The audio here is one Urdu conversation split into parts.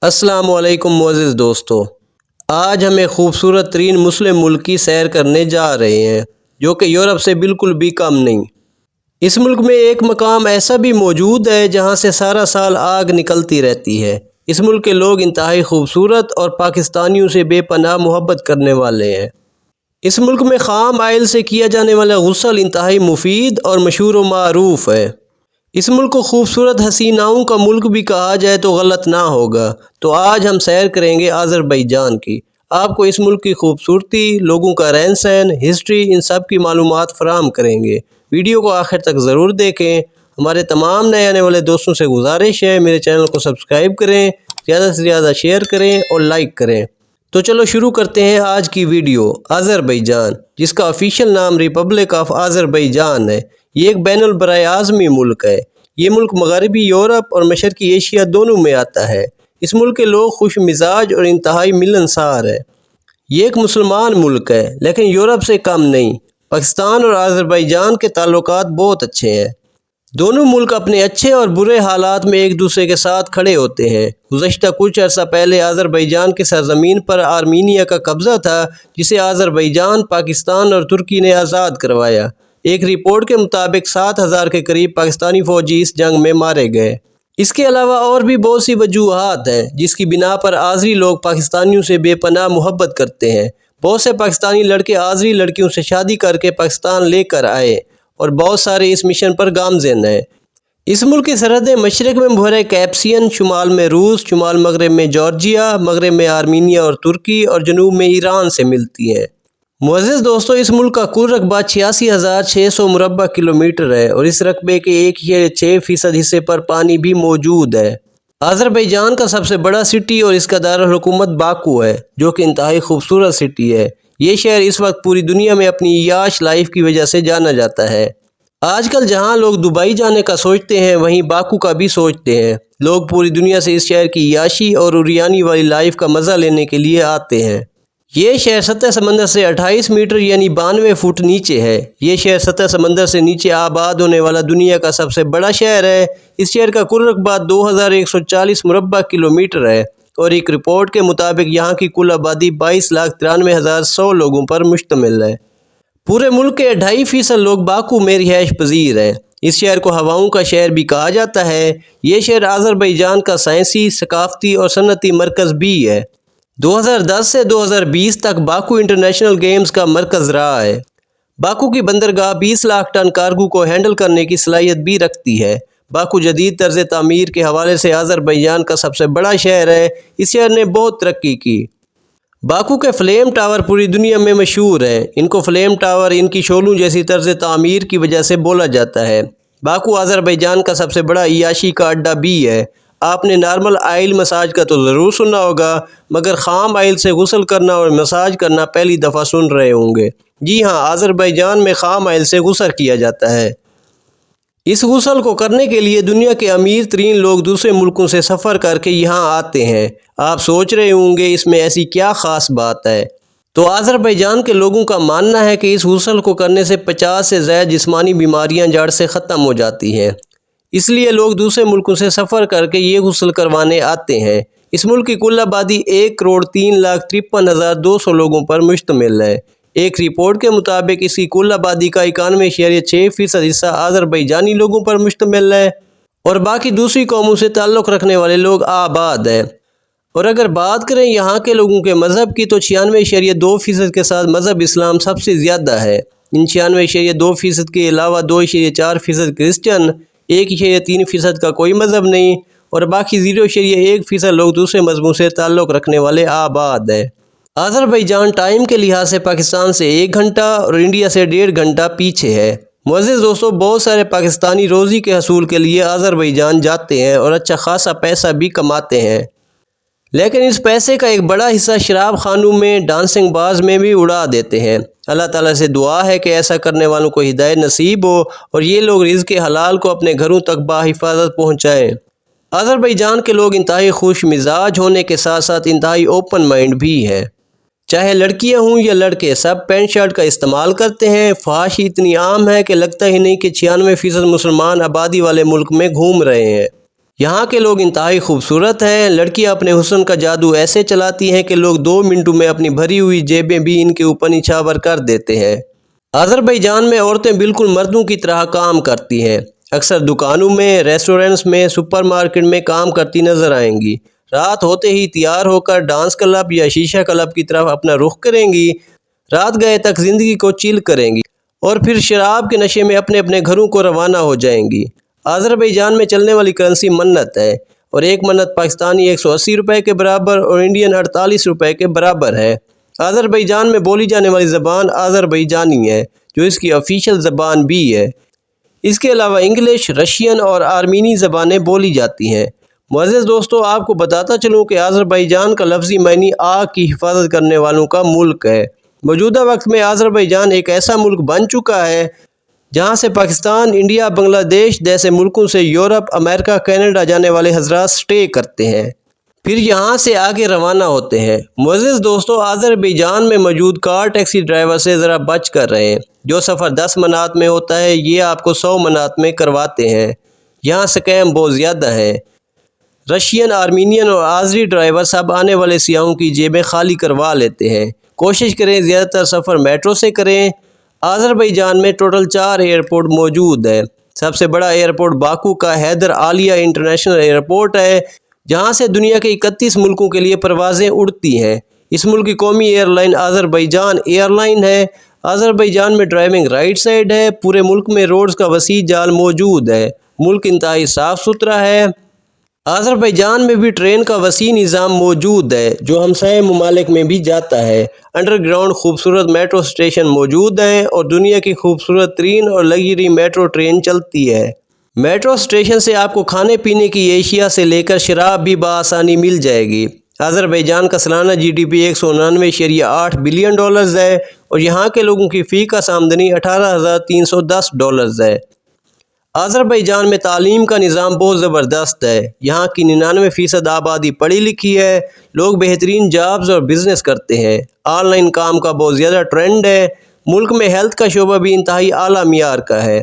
السلام علیکم معزز دوستو، آج ہم ایک خوبصورت ترین مسلم ملک کی سیر کرنے جا رہے ہیں جو کہ یورپ سے بالکل بھی کم نہیں۔ اس ملک میں ایک مقام ایسا بھی موجود ہے جہاں سے سارا سال آگ نکلتی رہتی ہے۔ اس ملک کے لوگ انتہائی خوبصورت اور پاکستانیوں سے بے پناہ محبت کرنے والے ہیں۔ اس ملک میں خام آئل سے کیا جانے والا غسل انتہائی مفید اور مشہور و معروف ہے۔ اس ملک کو خوبصورت حسیناؤں کا ملک بھی کہا جائے تو غلط نہ ہوگا۔ تو آج ہم سیر کریں گے آذربائیجان کی۔ آپ کو اس ملک کی خوبصورتی، لوگوں کا رہن سہن، ہسٹری، ان سب کی معلومات فراہم کریں گے۔ ویڈیو کو آخر تک ضرور دیکھیں۔ ہمارے تمام نئے آنے والے دوستوں سے گزارش ہے میرے چینل کو سبسکرائب کریں، زیادہ سے زیادہ شیئر کریں اور لائک کریں۔ تو چلو شروع کرتے ہیں آج کی ویڈیو۔ آذربائیجان، جس کا آفیشیل نام ریپبلک آف آذربائیجان ہے، یہ ایک بین البراہ اعظمی ملک ہے۔ یہ ملک مغربی یورپ اور مشرقی ایشیا دونوں میں آتا ہے۔ اس ملک کے لوگ خوش مزاج اور انتہائی ملنسار ہیں۔ یہ ایک مسلمان ملک ہے لیکن یورپ سے کم نہیں۔ پاکستان اور آذربائیجان کے تعلقات بہت اچھے ہیں۔ دونوں ملک اپنے اچھے اور برے حالات میں ایک دوسرے کے ساتھ کھڑے ہوتے ہیں۔ گزشتہ کچھ عرصہ پہلے آذربائیجان کی سرزمین پر آرمینیا کا قبضہ تھا، جسے آذربائیجان، پاکستان اور ترکی نے آزاد کروایا۔ ایک رپورٹ کے مطابق 7,000 کے قریب پاکستانی فوجی اس جنگ میں مارے گئے۔ اس کے علاوہ اور بھی بہت سی وجوہات ہیں جس کی بنا پر آذری لوگ پاکستانیوں سے بے پناہ محبت کرتے ہیں۔ بہت سے پاکستانی لڑکے آذری لڑکیوں سے شادی کر کے پاکستان لے کر آئے اور بہت سارے اس مشن پر گامزن ہیں۔ اس ملک کی سرحدیں مشرق میں بحیرہ کیسپیئن، شمال میں روس، شمال مغرب میں جارجیا، مغرب میں آرمینیا اور ترکی اور جنوب میں ایران سے ملتی ہیں۔ معزز دوستو، اس ملک کا کل رقبہ 86,600 مربع کلومیٹر ہے اور اس رقبے کے 1.6% حصے پر پانی بھی موجود ہے۔ آذربائیجان کا سب سے بڑا سٹی اور اس کا دارالحکومت باکو ہے، جو کہ انتہائی خوبصورت سٹی ہے۔ یہ شہر اس وقت پوری دنیا میں اپنی عیاش لائف کی وجہ سے جانا جاتا ہے۔ آج کل جہاں لوگ دبئی جانے کا سوچتے ہیں، وہیں باکو کا بھی سوچتے ہیں۔ لوگ پوری دنیا سے اس شہر کی عیاشی اور اوریانی والی لائف کا مزہ لینے کے لیے آتے ہیں۔ یہ شہر سطح سمندر سے 28 میٹر یعنی 92 فٹ نیچے ہے۔ یہ شہر سطح سمندر سے نیچے آباد ہونے والا دنیا کا سب سے بڑا شہر ہے۔ اس شہر کا کل رقبہ 2,140 مربع کلومیٹر ہے اور ایک رپورٹ کے مطابق یہاں کی کل آبادی 22,93,100 لوگوں پر مشتمل ہے۔ پورے ملک کے 2.5% لوگ باکو میں رہائش پذیر ہیں۔ اس شہر کو ہواؤں کا شہر بھی کہا جاتا ہے۔ یہ شہر آذربائیجان کا سائنسی، ثقافتی اور صنعتی مرکز بھی ہے۔ 2010 سے 2020 تک باکو انٹرنیشنل گیمز کا مرکز رہا ہے۔ باکو کی بندرگاہ 20 لاکھ ٹن کارگو کو ہینڈل کرنے کی صلاحیت بھی رکھتی ہے۔ باکو جدید طرز تعمیر کے حوالے سے آذربائیجان کا سب سے بڑا شہر ہے۔ اس شہر نے بہت ترقی کی۔ باکو کے فلیم ٹاور پوری دنیا میں مشہور ہیں۔ ان کو فلیم ٹاور ان کی شعلوں جیسی طرز تعمیر کی وجہ سے بولا جاتا ہے۔ باکو آذربائیجان کا سب سے بڑا عیاشی کا اڈہ بھی ہے۔ آپ نے نارمل آئل مساج کا تو ضرور سنا ہوگا، مگر خام آئل سے غسل کرنا اور مساج کرنا پہلی دفعہ سن رہے ہوں گے۔ جی ہاں، آذربائیجان میں خام آئل سے غسل کیا جاتا ہے۔ اس غسل کو کرنے کے لیے دنیا کے امیر ترین لوگ دوسرے ملکوں سے سفر کر کے یہاں آتے ہیں۔ آپ سوچ رہے ہوں گے اس میں ایسی کیا خاص بات ہے؟ تو آذربائیجان کے لوگوں کا ماننا ہے کہ اس غسل کو کرنے سے 50 سے زائد جسمانی بیماریاں جڑ سے ختم ہو جاتی ہیں۔ اس لیے لوگ دوسرے ملکوں سے سفر کر کے یہ غسل کروانے آتے ہیں۔ اس ملک کی کل آبادی 1,03,53,200 لوگوں پر مشتمل ہے۔ ایک رپورٹ کے مطابق اس کی کل آبادی کا 91.6% حصہ آذربائیجانی لوگوں پر مشتمل ہے اور باقی دوسری قوموں سے تعلق رکھنے والے لوگ آباد ہیں۔ اور اگر بات کریں یہاں کے لوگوں کے مذہب کی تو 96.2% کے ساتھ مذہب اسلام سب سے زیادہ ہے۔ ان 96.2% کے علاوہ 2.4% کرسچن، 1.3% کا کوئی مذہب نہیں اور باقی 0.1% لوگ دوسرے مذہبوں سے تعلق رکھنے والے آباد ہیں۔ آذربائیجان ٹائم کے لحاظ سے پاکستان سے 1 گھنٹہ اور انڈیا سے 1.5 گھنٹہ پیچھے ہے۔ معزز دوستو، بہت سارے پاکستانی روزی کے حصول کے لیے آذربائیجان جاتے ہیں اور اچھا خاصا پیسہ بھی کماتے ہیں، لیکن اس پیسے کا ایک بڑا حصہ شراب خانوں میں، ڈانسنگ باز میں بھی اڑا دیتے ہیں۔ اللہ تعالیٰ سے دعا ہے کہ ایسا کرنے والوں کو ہدایت نصیب ہو اور یہ لوگ رزق حلال کو اپنے گھروں تک بحفاظت پہنچائیں۔ آذربائیجان کے لوگ انتہائی خوش مزاج ہونے کے ساتھ ساتھ انتہائی اوپن مائنڈ بھی ہیں۔ چاہے لڑکیاں ہوں یا لڑکے، سب پینٹ شرٹ کا استعمال کرتے ہیں۔ فحاشی اتنی عام ہے کہ لگتا ہی نہیں کہ 96% مسلمان آبادی والے ملک میں گھوم رہے ہیں۔ یہاں کے لوگ انتہائی خوبصورت ہیں۔ لڑکیاں اپنے حسن کا جادو ایسے چلاتی ہیں کہ لوگ 2 منٹوں میں اپنی بھری ہوئی جیبیں بھی ان کے اوپر نچھاور کر دیتے ہیں۔ آذربائیجان میں عورتیں بالکل مردوں کی طرح کام کرتی ہیں۔ اکثر دکانوں میں، ریسٹورنٹس میں، سپر مارکیٹ میں کام کرتی نظر آئیں گی۔ رات ہوتے ہی تیار ہو کر ڈانس کلب یا شیشہ کلب کی طرف اپنا رخ کریں گی۔ رات گئے تک زندگی کو چل کریں گی اور پھر شراب کے نشے میں اپنے اپنے گھروں کو روانہ ہو جائیں گی۔ آذربائیجان میں چلنے والی کرنسی منت ہے اور ایک منت پاکستانی 180 روپے کے برابر اور انڈین 48 روپے کے برابر ہے۔ آذربائیجان میں بولی جانے والی زبان آذربائیجانی ہے، جو اس کی آفیشیل زبان بھی ہے۔ اس کے علاوہ انگلش، رشین اور آرمینی زبانیں بولی جاتی ہیں۔ معزز دوستو، آپ کو بتاتا چلوں کہ آذربائیجان کا لفظی معنی آگ کی حفاظت کرنے والوں کا ملک ہے۔ موجودہ وقت میں آذربائیجان ایک ایسا ملک بن چکا ہے جہاں سے پاکستان، انڈیا، بنگلہ دیش جیسے ملکوں سے یورپ، امریکہ، کینیڈا جانے والے حضرات سٹے کرتے ہیں، پھر یہاں سے آگے روانہ ہوتے ہیں۔ معزز دوستو، آذربائیجان میں موجود کار ٹیکسی ڈرائیور سے ذرا بچ کر رہیں۔ جو سفر 10 منات میں ہوتا ہے، یہ آپ کو 100 منات میں کرواتے ہیں۔ یہاں سکیم بہت زیادہ ہیں۔ رشین، آرمینین اور آذری ڈرائیور سب آنے والے سیاحوں کی جیبیں خالی کروا لیتے ہیں۔ کوشش کریں زیادہ تر سفر میٹرو سے کریں۔ آذربائیجان میں ٹوٹل 4 ایئرپورٹ موجود ہیں۔ سب سے بڑا ایئرپورٹ باکو کا حیدر عالیہ انٹرنیشنل ایئرپورٹ ہے، جہاں سے دنیا کے 31 ملکوں کے لیے پروازیں اڑتی ہیں۔ اس ملک کی قومی airline Azerbaijan airline ہے۔ آذربائیجان میں ڈرائیونگ رائٹ سائڈ ہے۔ پورے ملک میں روڈز کا وسیع جال موجود ہے۔ ملک انتہائی صاف ستھرا ہے۔ آذربائیجان میں بھی ٹرین کا وسیع نظام موجود ہے، جو ہمسائے ممالک میں بھی جاتا ہے۔ انڈر گراؤنڈ خوبصورت میٹرو اسٹیشن موجود ہیں اور دنیا کی خوبصورت ترین اور لگژری میٹرو ٹرین چلتی ہے۔ میٹرو اسٹیشن سے آپ کو کھانے پینے کی اشیاء سے لے کر شراب بھی بآسانی مل جائے گی۔ آذربائیجان کا سالانہ G D P 199.8 billion dollars ہے اور یہاں کے لوگوں کی فی کس آمدنی $18,310 ہے۔ آذربائیجان میں تعلیم کا نظام بہت زبردست ہے۔ یہاں کی 99% آبادی پڑھی لکھی ہے۔ لوگ بہترین جابز اور بزنس کرتے ہیں۔ آن لائن کام کا بہت زیادہ ٹرینڈ ہے۔ ملک میں ہیلتھ کا شعبہ بھی انتہائی اعلیٰ معیار کا ہے۔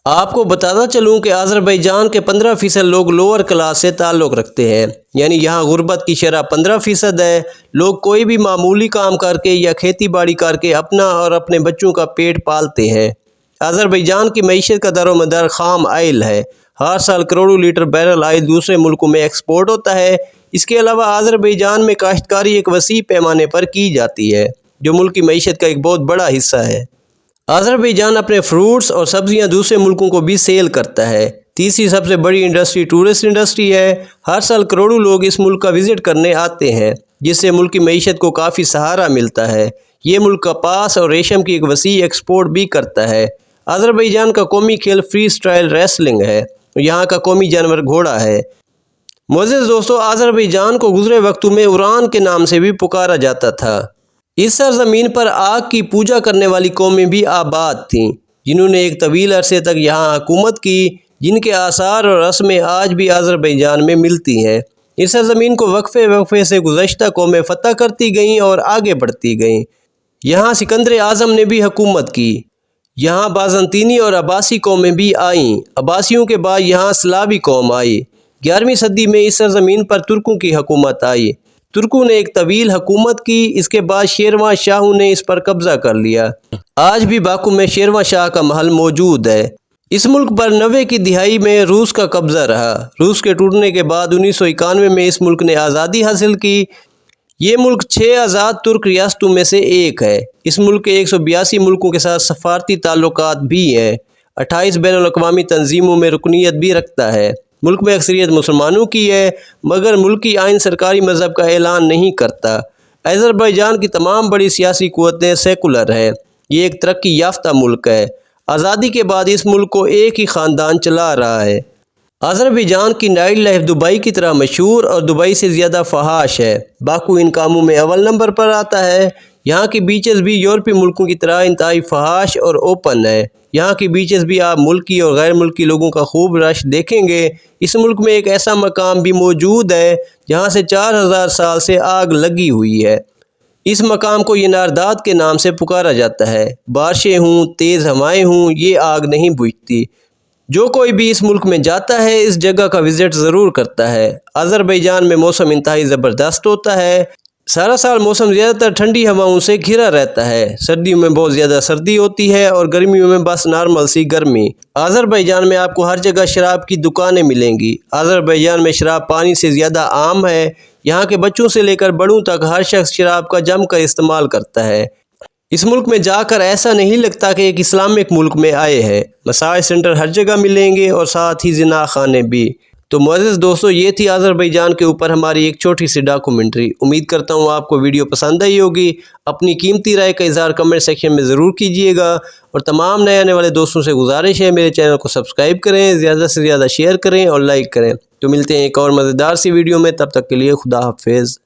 آپ کو بتاتا چلوں کہ آذربائیجان کے 15% لوگ لوور کلاس سے تعلق رکھتے ہیں، یعنی یہاں غربت کی شرح 15% ہے۔ لوگ کوئی بھی معمولی کام کر کے یا کھیتی باڑی کر کے اپنا اور اپنے بچوں کا پیٹ پالتے ہیں۔ آذربائیجان کی معیشت کا دار و مدار خام آئل ہے۔ ہر سال کروڑوں لیٹر بیرل آئل دوسرے ملکوں میں ایکسپورٹ ہوتا ہے۔ اس کے علاوہ آذربائیجان میں کاشتکاری ایک وسیع پیمانے پر کی جاتی ہے، جو ملک کی معیشت کا ایک بہت بڑا حصہ ہے۔ آذربائیجان اپنے فروٹس اور سبزیاں دوسرے ملکوں کو بھی سیل کرتا ہے۔ تیسری سب سے بڑی انڈسٹری ٹورسٹ انڈسٹری ہے۔ ہر سال کروڑوں لوگ اس ملک کا وزٹ کرنے آتے ہیں، جس سے ملک کی معیشت کو کافی سہارا ملتا ہے۔ یہ ملک کپاس اور ریشم کی ایک وسیع ایکسپورٹ بھی کرتا ہے۔ آذربائیجان کا قومی کھیل فری سٹائل ریسلنگ ہے اور یہاں کا قومی جانور گھوڑا ہے۔ معزز دوستو، آذربائیجان کو گزرے وقتوں میں ایران کے نام سے بھی پکارا جاتا تھا۔ اس سرزمین پر آگ کی پوجا کرنے والی قومیں بھی آباد تھیں، جنہوں نے ایک طویل عرصے تک یہاں حکومت کی، جن کے آثار اور رسمیں آج بھی آذربائیجان میں ملتی ہیں۔ اس سرزمین کو وقفے وقفے سے گزشتہ قومیں فتح کرتی گئیں اور آگے بڑھتی گئیں۔ یہاں سکندر اعظم نے بھی حکومت کی۔ یہاں بازنطینی اور عباسی قومیں بھی آئیں۔ عباسیوں کے بعد یہاں سلاوی قوم آئی۔ 11ویں صدی میں اس سرزمین پر ترکوں کی حکومت آئی۔ ترکوں نے ایک طویل حکومت کی۔ اس کے بعد شیرواں شاہوں نے اس پر قبضہ کر لیا۔ آج بھی باکو میں شیرواں شاہ کا محل موجود ہے۔ اس ملک پر 90 کی دہائی میں روس کا قبضہ رہا۔ روس کے ٹوٹنے کے بعد 1991 میں اس ملک نے آزادی حاصل کی۔ یہ ملک 6 آزاد ترک ریاستوں میں سے ایک ہے۔ اس ملک کے 182 ملکوں کے ساتھ سفارتی تعلقات بھی ہیں۔ 28 بین الاقوامی تنظیموں میں رکنیت بھی رکھتا ہے۔ ملک میں اکثریت مسلمانوں کی ہے، مگر ملکی آئین سرکاری مذہب کا اعلان نہیں کرتا۔ آذربائیجان کی تمام بڑی سیاسی قوتیں سیکولر ہیں۔ یہ ایک ترقی یافتہ ملک ہے۔ آزادی کے بعد اس ملک کو ایک ہی خاندان چلا رہا ہے۔ آذربائیجان کی نائٹ لائف دبئی کی طرح مشہور اور دبئی سے زیادہ فحاش ہے۔ باکو ان کاموں میں اول نمبر پر آتا ہے۔ یہاں کے بیچز بھی یورپی ملکوں کی طرح انتہائی فحاش اور اوپن ہے۔ یہاں کی بیچز بھی آپ ملکی اور غیر ملکی لوگوں کا خوب رش دیکھیں گے۔ اس ملک میں ایک ایسا مقام بھی موجود ہے جہاں سے 4000 سال سے آگ لگی ہوئی ہے۔ اس مقام کو ینارداد کے نام سے پکارا جاتا ہے۔ بارشیں ہوں، تیز ہوائیں ہوں، یہ آگ نہیں بجھتی۔ جو کوئی بھی اس ملک میں جاتا ہے اس جگہ کا وزٹ ضرور کرتا ہے۔ آذربائیجان میں موسم انتہائی زبردست ہوتا ہے۔ سارا سال موسم زیادہ تر ٹھنڈی ہواؤں سے گھرا رہتا ہے۔ سردیوں میں بہت زیادہ سردی ہوتی ہے اور گرمیوں میں بس نارمل سی گرمی۔ آذربائیجان میں آپ کو ہر جگہ شراب کی دکانیں ملیں گی۔ آذربائیجان میں شراب پانی سے زیادہ عام ہے۔ یہاں کے بچوں سے لے کر بڑوں تک ہر شخص شراب کا جم کر استعمال کرتا ہے۔ اس ملک میں جا کر ایسا نہیں لگتا کہ ایک اسلامک ملک میں آئے ہیں۔ مساج سینٹر ہر جگہ ملیں گے اور ساتھ ہی زنا خانے بھی۔ تو معزز دوستو، یہ تھی آذربائیجان کے اوپر ہماری ایک چھوٹی سی ڈاکومنٹری۔ امید کرتا ہوں آپ کو ویڈیو پسند آئی ہوگی۔ اپنی قیمتی رائے کا اظہار کمنٹ سیکشن میں ضرور کیجیے گا، اور تمام نئے آنے والے دوستوں سے گزارش ہے میرے چینل کو سبسکرائب کریں، زیادہ سے زیادہ شیئر کریں اور لائک کریں۔ تو ملتے ہیں ایک اور مزیدار سی ویڈیو میں، تب تک کے لیے خدا حافظ۔